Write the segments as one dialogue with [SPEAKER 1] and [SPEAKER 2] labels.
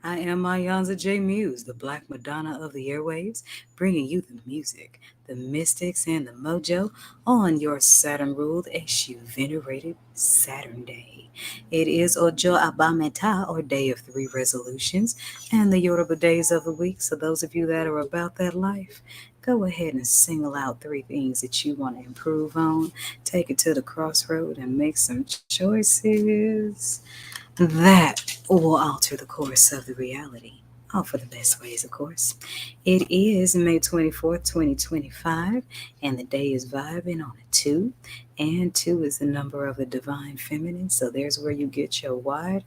[SPEAKER 1] I am iiiYansaje Muse, the Black Madonna of the airwaves, bringing you the music, the mystics, and the mojo on your Saturn-ruled, Eshu-venerated Saturn Day. It is Ojo Abameta, or Day of Three Resolutions, and the Yoruba days of the week. So those of you that are about that life, go ahead and single out three things that you want to improve on, take it to the crossroad, and make some choices that will alter the course of the reality. All for the best ways, of course. It is May 24th, 2025, and the day is vibing on a 2. And 2 is the number of the divine feminine, so there's where you get your wide,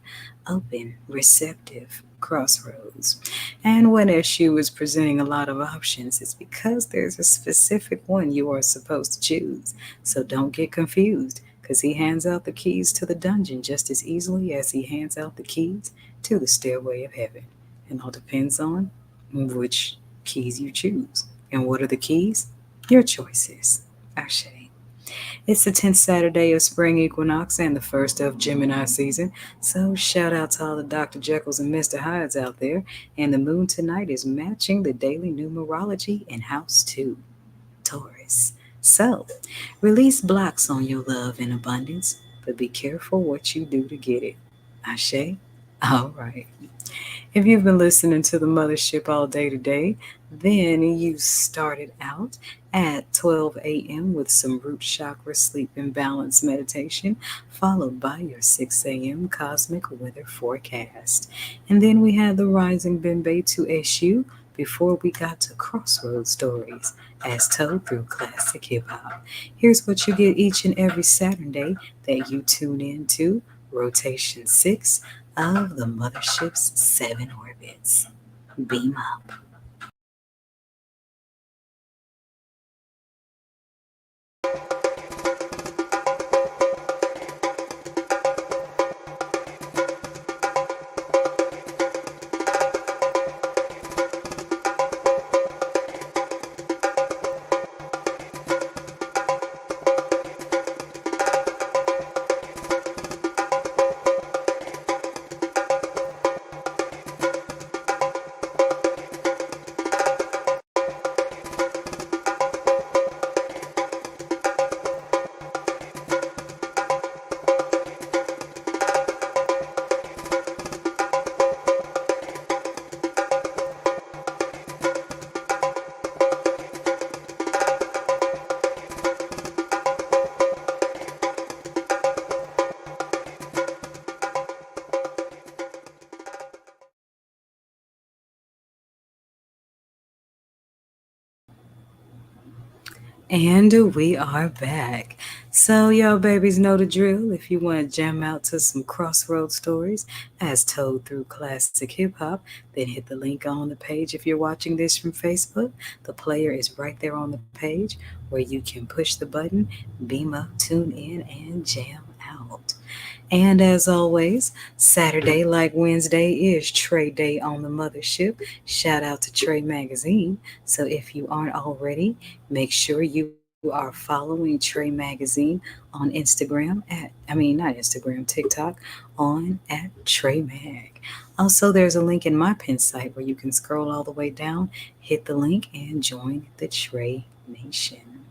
[SPEAKER 1] open, receptive crossroads. And when Eshu is presenting a lot of options, it's because there's a specific one you are supposed to choose. So don't get confused, because he hands out the keys to the dungeon just as easily as he hands out the keys to the stairway of heaven. It all depends on which keys you choose. And what are the keys? Your choices. Ashe. It's the 10th Saturday of spring equinox and the first of Gemini season. So shout out to all the Dr. Jekylls and Mr. Hydes out there. And the moon tonight is matching the daily numerology in house 2, Taurus. So, release blocks on your love in abundance, but be careful what you do to get it. Ashe? All right. If you've been listening to the Mothership all day today, then you started out at 12 a.m. with some root chakra sleep and balance meditation, followed by your 6 a.m. cosmic weather forecast. And then we had the rising Bembe to Eshu before we got to Crossroads stories as told through classic hip-hop. Here's what you get each and every Saturday that you tune in to Rotation 6 of the Mothership's 7 orbits. Beam up. And we are back. So, y'all babies know the drill. If you want to jam out to some Crossroads stories as told through classic hip hop, then hit the link on the page. If you're watching this from Facebook, the player is right there on the page where you can push the button, beam up, tune in, and jam out. And as always, Saturday, like Wednesday, is Trey Day on the Mothership. Shout out to Trey Magazine. So if you aren't already, make sure you are following Trey Magazine on Instagram not Instagram, TikTok on at Trey Mag. Also, there's a link in my pin site where you can scroll all the way down, hit the link, and join the Trey Nation.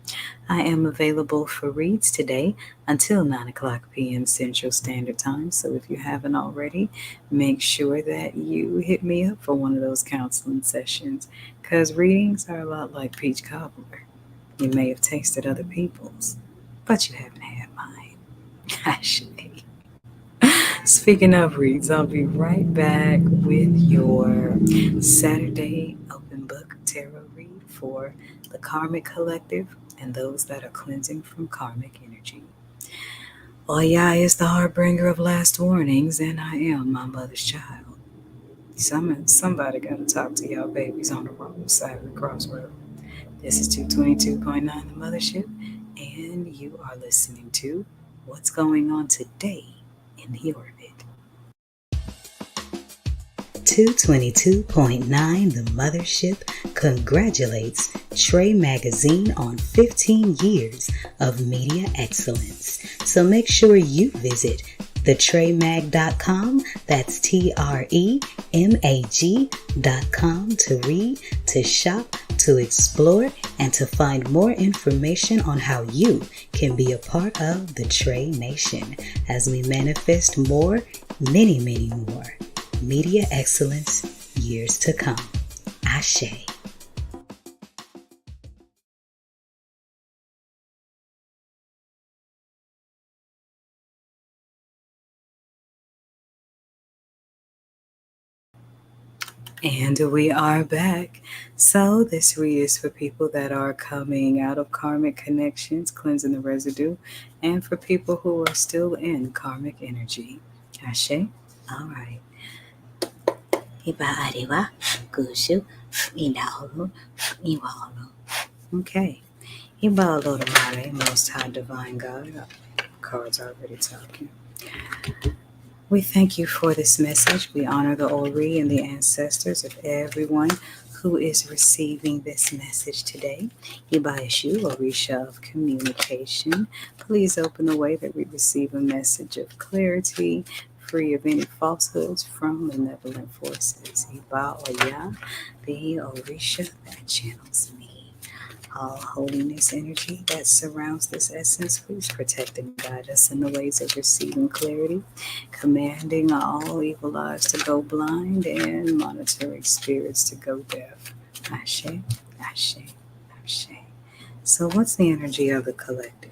[SPEAKER 1] I am available for reads today until 9 o'clock p.m. Central Standard Time. So if you haven't already, make sure that you hit me up for one of those counseling sessions, because readings are a lot like peach cobbler. You may have tasted other people's, but you haven't had mine. Ashe. Speaking of reads, I'll be right back with your Saturday open book tarot read for the Karmic Collective and those that are cleansing from karmic energy. Oya is the harbinger of last warnings, and I am my mother's child. Somebody got to talk to y'all babies on the wrong side of the crossroad. This is 222.9 the Mothership, and you are listening to What's Going On Today in the Orbit. 222.9 the Mothership congratulates Trey Magazine on 15 years of media excellence. So make sure you visit thetremag.com. That's TREMAG.com to read, to shop, to explore, and to find more information on how you can be a part of the Trey Nation as we manifest more, many, many more media excellence years to come. Ashe. And we are back. So this read is for people that are coming out of karmic connections, cleansing the residue, and for people who are still in karmic energy. Ashe? All right. Okay. Iba Obatala, Most High Divine God. Cards already talking. We thank you for this message. We honor the Ori and the ancestors of everyone who is receiving this message today. Ibayashu, Orisha of communication. Please open the way that we receive a message of clarity, free of any falsehoods from malevolent forces. Iba Oya, the Orisha that channels me. All holiness energy that surrounds this essence, please protect and guide us in the ways of receiving clarity, commanding all evil eyes to go blind and monitoring spirits to go deaf. Ashe, Ashe, Ashe. So what's the energy of the collective?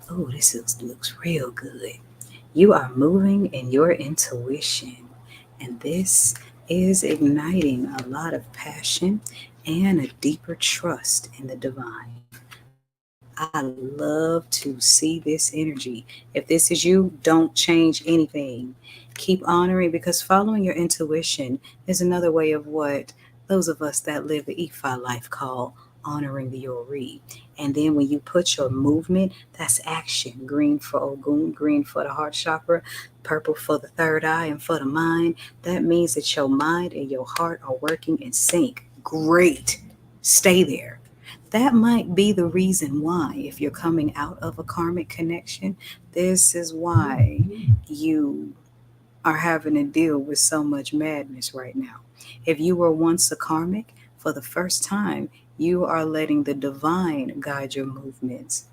[SPEAKER 1] Oh, this looks real good. You are moving in your intuition, and this is igniting a lot of passion and a deeper trust in the divine. I love to see this energy. If this is you, don't change anything. Keep honoring, because following your intuition is another way of what those of us that live the Ifa life call honoring the Ori. And then when you put your movement, that's action. Green for Ogun, green for the heart chakra, purple for the third eye and for the mind. That means that your mind and your heart are working in sync. Great. Stay there. That might be the reason why, if you're coming out of a karmic connection, this is why you are having to deal with so much madness right now. If you were once a karmic, for the first time, you are letting the divine guide your movements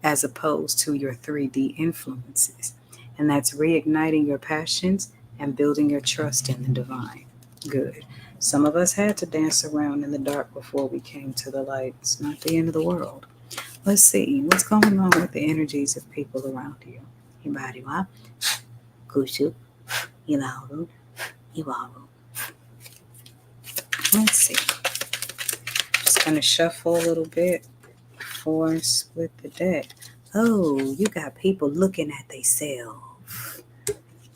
[SPEAKER 1] as opposed to your 3D influences. And that's reigniting your passions and building your trust in the divine. Good. Some of us had to dance around in the dark before we came to the light. It's not the end of the world. Let's see what's going on with the energies of people around you. Ibariwa, Kushu, Ilauru, Iwaru. Let's see. Just gonna shuffle a little bit before I split the deck. Oh, you got people looking at themselves.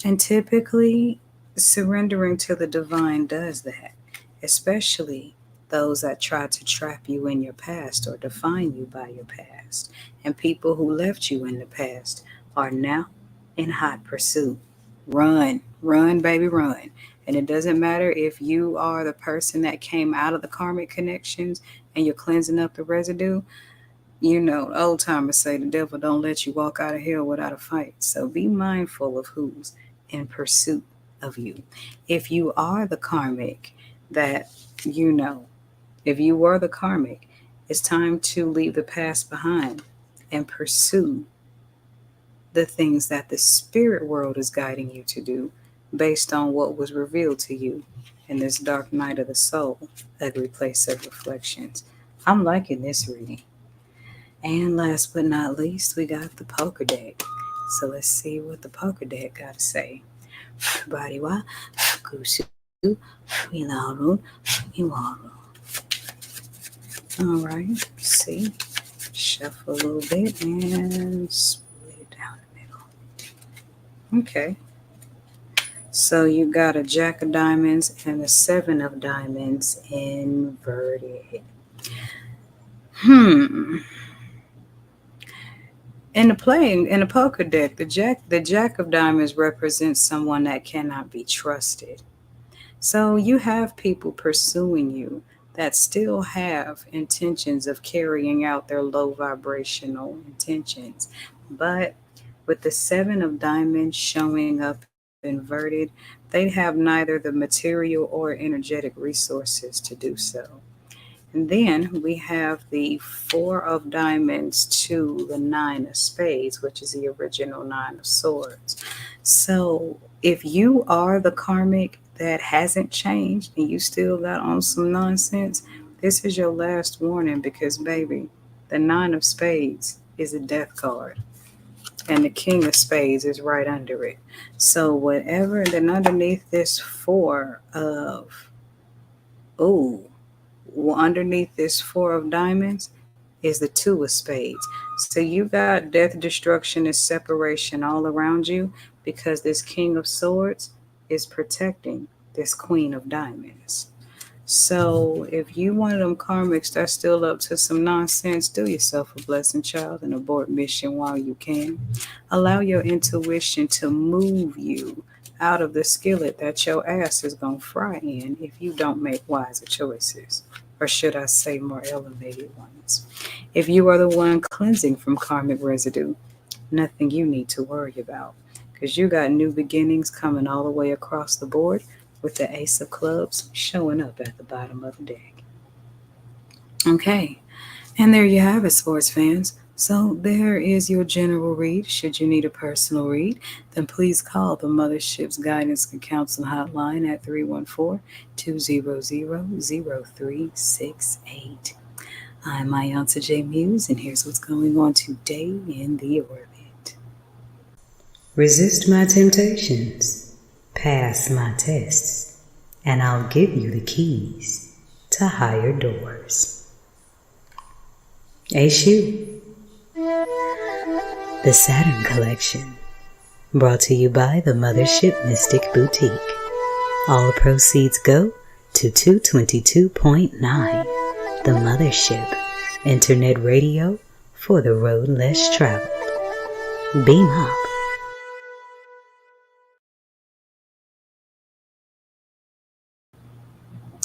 [SPEAKER 1] And typically, surrendering to the divine does that, especially those that try to trap you in your past or define you by your past. And people who left you in the past are now in hot pursuit. Run, run, baby, run. And it doesn't matter if you are the person that came out of the karmic connections and you're cleansing up the residue. You know, old timers say the devil don't let you walk out of hell without a fight. So be mindful of who's in pursuit of you. If you are the karmic that, you know, if you were the karmic, it's time to leave the past behind and pursue the things that the spirit world is guiding you to do based on what was revealed to you in this dark night of the soul, ugly place of reflections. I'm liking this reading. And last but not least, we got the poker deck. So let's see what the poker deck got to say. Bariwa, Kusu, Ilaru, Iwaru. All right, see, shuffle a little bit and split it down the middle. Okay. So you got a Jack of Diamonds and a Seven of Diamonds inverted. In the poker deck, the Jack of Diamonds represents someone that cannot be trusted. So you have people pursuing you that still have intentions of carrying out their low vibrational intentions, but With the seven of diamonds showing up inverted, they have neither the material or energetic resources to do so. And then we have the four of diamonds to the nine of spades, which is the original nine of swords. So if you are the karmic that hasn't changed and you still got on some nonsense, this is your last warning because, baby, the nine of spades is a death card and the king of spades is right under it. So whatever, then underneath this four of, oh, underneath this four of diamonds is the two of spades. So you got death, destruction, and separation all around you because this king of swords is protecting this queen of diamonds. So if you one of them karmics that's still up to some nonsense, do yourself a blessing, child, and abort mission while you can. Allow your intuition to move you out of the skillet that your ass is going to fry in if you don't make wiser choices, or should I say more elevated ones. If you are the one cleansing from karmic residue, nothing you need to worry about because you got new beginnings coming all the way across the board with the ace of clubs showing up at the bottom of the deck. Okay, and there you have it, sports fans. So there is your general read. Should you need a personal read, then please call the Mothership's Guidance and Counsel Hotline at 314-200-0368. I'm iiiYansaje Muse, and here's what's going on today in the orbit. Resist my temptations, pass my tests, and I'll give you the keys to higher doors. Aishu. The Saturn Collection, brought to you by the Mothership Mystic Boutiq. All proceeds go to 222.9, the Mothership, internet radio for the road less traveled. Beam up.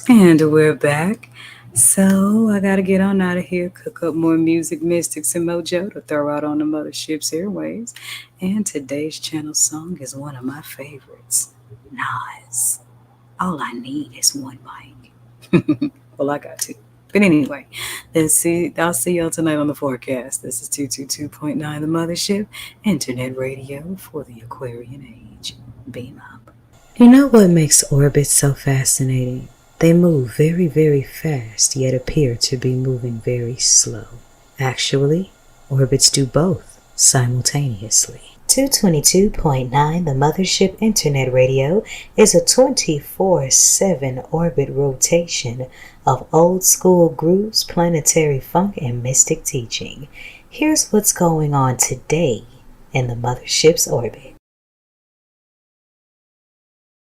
[SPEAKER 1] And we're back. So I gotta get on out of here, cook up more music, mystics, and mojo to throw out on the Mothership's airwaves. And today's channel song is one of my favorites, Nas. All I need is one mic. Well, I got two. But anyway, I'll see y'all tonight on the forecast. This is 222.9 the Mothership, internet radio for the Aquarian age. Beam up. You know what makes orbits so fascinating? They move very, very fast, yet appear to be moving very slow. Actually, orbits do both simultaneously. 222.9 the Mothership Internet Radio is a 24/7 orbit rotation of old school grooves, planetary funk, and mystic teaching. Here's what's going on today in the Mothership's orbit.